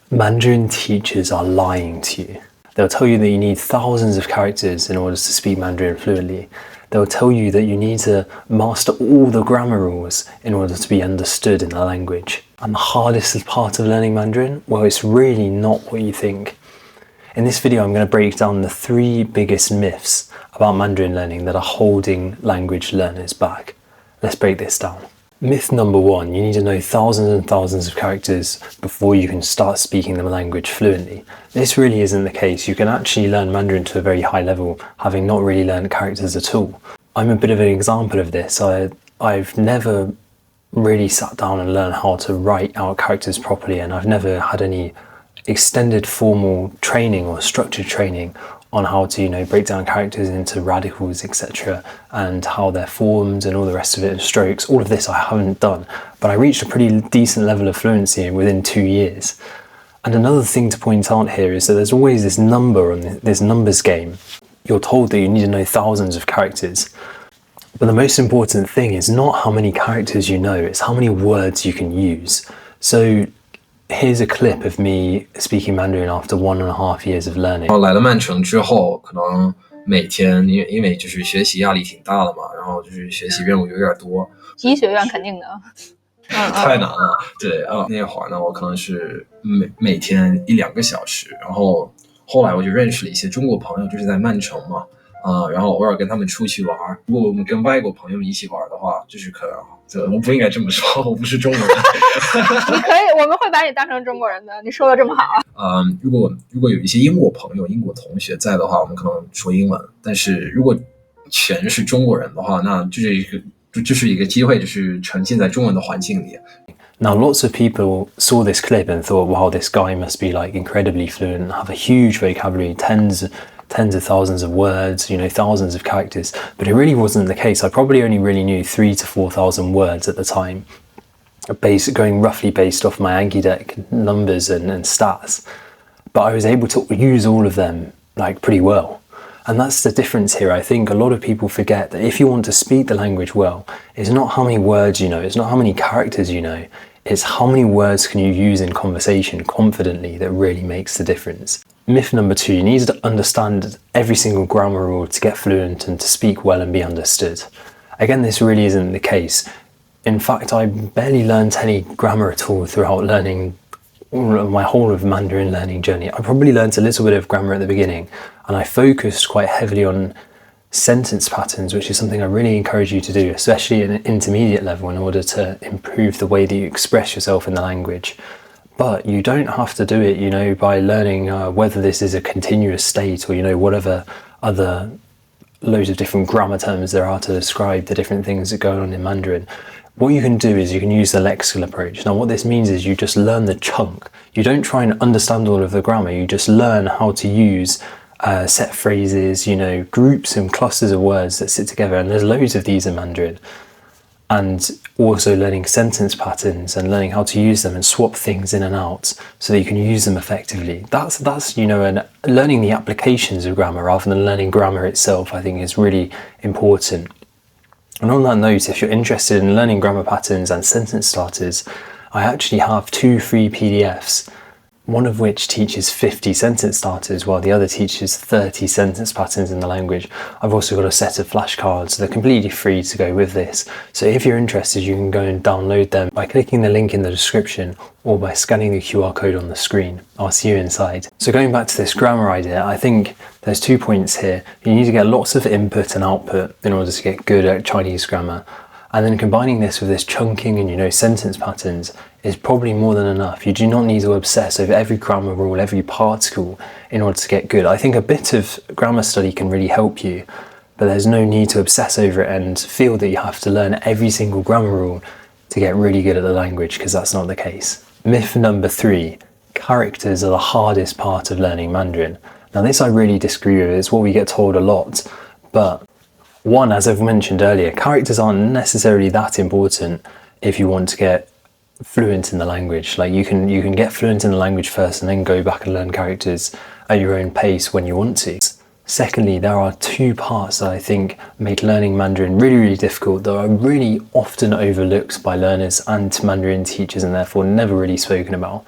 Mandarin teachers are lying to you. They'll tell you that you need thousands of characters in order to speak Mandarin fluently. They'll tell you that you need to master all the grammar rules in order to be understood in the language. And the hardest part of learning Mandarin? Well, it's really not what you think. In this video, I'm going to break down the 3 biggest myths about Mandarin learning that are holding language learners back. Let's break this down. Myth number 1, you need to know thousands and thousands of characters before you can start speaking the language fluently. This really isn't the case. You can actually learn Mandarin to a very high level, having not really learned characters at all. I'm a bit of an example of this. I've never really sat down and learned how to write out characters properly, and I've never had any extended formal training or structured training on how to, break down characters into radicals, etc., and how they're formed and all the rest of it, and strokes. All of this I haven't done, but I reached a pretty decent level of fluency within 2 years. And another thing to point out here is that there's always this number on this numbers game. You're told that you need to know thousands of characters, but the most important thing is not how many characters you know, it's how many words you can use. So here's a clip of me speaking Mandarin after 1.5 years of learning. 来了曼城之后，可能每天因为就是学习压力挺大的嘛，然后就是学习任务有点多。医学院肯定的，太难了。对啊，那会儿呢，我可能是每天1-2个小时，然后后来我就认识了一些中国朋友，就是在曼城嘛，然后偶尔跟他们出去玩。如果我们跟外国朋友们一起玩的话，就是可能。我不应该这么说，我不是中国人。你可以，我们会把你当成中国人的。你说的这么好。如果有一些英国朋友、英国同学在的话，我们可能说英文。但是如果全是中国人的话，那就是一个机会，就是沉浸在中文的环境里。Now, lots of people saw this clip and thought, wow, this guy must be like incredibly fluent and have a huge vocabulary, tens of thousands of words, thousands of characters. But it really wasn't the case. I probably only really knew 3,000 to 4,000 words at the time, going roughly based off my Anki deck numbers and stats. But I was able to use all of them pretty well. And that's the difference here. I think a lot of people forget that if you want to speak the language well, it's not how many words you know, it's not how many characters you know, it's how many words can you use in conversation confidently that really makes the difference. Myth number 2, you need to understand every single grammar rule to get fluent and to speak well and be understood. Again, this really isn't the case. In fact, I barely learned any grammar at all throughout learning my whole of Mandarin learning journey. I probably learned a little bit of grammar at the beginning, and I focused quite heavily on sentence patterns, which is something I really encourage you to do, especially at an intermediate level, in order to improve the way that you express yourself in the language. But you don't have to do it, by learning whether this is a continuous state or, whatever other loads of different grammar terms there are to describe the different things that go on in Mandarin. What you can do is you can use the lexical approach. Now, what this means is you just learn the chunk. You don't try and understand all of the grammar. You just learn how to use set phrases, groups and clusters of words that sit together. And there's loads of these in Mandarin. And also learning sentence patterns and learning how to use them and swap things in and out so that you can use them effectively. That's and learning the applications of grammar rather than learning grammar itself, I think is really important. And on that note, if you're interested in learning grammar patterns and sentence starters, I actually have 2 free PDFs, one of which teaches 50 sentence starters while the other teaches 30 sentence patterns in the language. I've also got a set of flashcards that are completely free to go with this. So if you're interested, you can go and download them by clicking the link in the description or by scanning the QR code on the screen. I'll see you inside. So going back to this grammar idea, I think there's 2 points here. You need to get lots of input and output in order to get good at Chinese grammar. And then combining this with this chunking and, sentence patterns is probably more than enough. You do not need to obsess over every grammar rule, every particle in order to get good. I think a bit of grammar study can really help you, but there's no need to obsess over it and feel that you have to learn every single grammar rule to get really good at the language, because that's not the case. Myth number 3, characters are the hardest part of learning Mandarin. Now this I really disagree with. It's what we get told a lot, but one, as I've mentioned earlier, characters aren't necessarily that important if you want to get fluent in the language. You can get fluent in the language first and then go back and learn characters at your own pace when you want to. Secondly, there are 2 parts that I think make learning Mandarin really, really difficult, that are really often overlooked by learners and Mandarin teachers and therefore never really spoken about.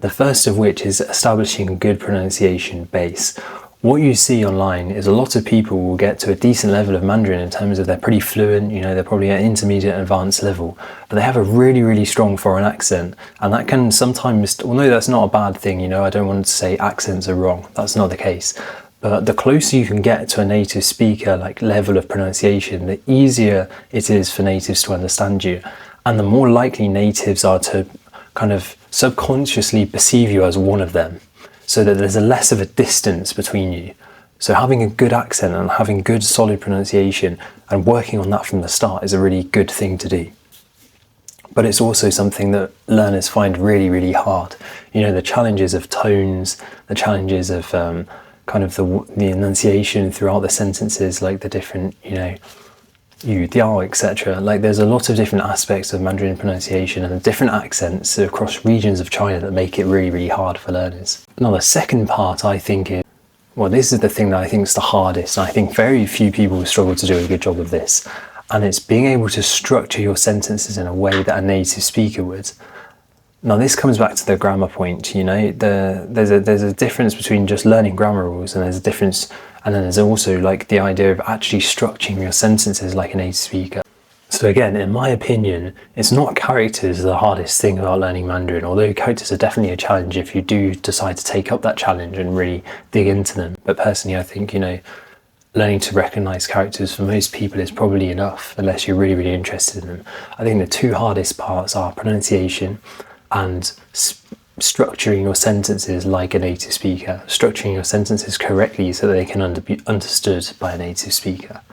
The first of which is establishing a good pronunciation base. What you see online is a lot of people will get to a decent level of Mandarin in terms of they're pretty fluent, they're probably at intermediate and advanced level, but they have a really, really strong foreign accent. And that can sometimes, although that's not a bad thing, I don't want to say accents are wrong, that's not the case. But the closer you can get to a native speaker like level of pronunciation, the easier it is for natives to understand you. And the more likely natives are to kind of subconsciously perceive you as one of them, so that there's a less of a distance between you. So having a good accent and having good solid pronunciation and working on that from the start is a really good thing to do. But it's also something that learners find really, really hard. The challenges of tones, the challenges of kind of the enunciation throughout the sentences, like the different, yu, diao, etc. Like there's a lot of different aspects of Mandarin pronunciation and different accents across regions of China that make it really, really hard for learners. Now the second part I think is, well, this is the thing that I think is the hardest, and I think very few people struggle to do a good job of this, and it's being able to structure your sentences in a way that a native speaker would. Now this comes back to the grammar point, there's a difference between just learning grammar rules, and there's a difference, and then there's also like the idea of actually structuring your sentences like a native speaker. So again, in my opinion, it's not characters the hardest thing about learning Mandarin, although characters are definitely a challenge if you do decide to take up that challenge and really dig into them. But personally, I think, learning to recognize characters for most people is probably enough, unless you're really, really interested in them. I think the two hardest parts are pronunciation and structuring your sentences like a native speaker, structuring your sentences correctly so that they can be understood by a native speaker.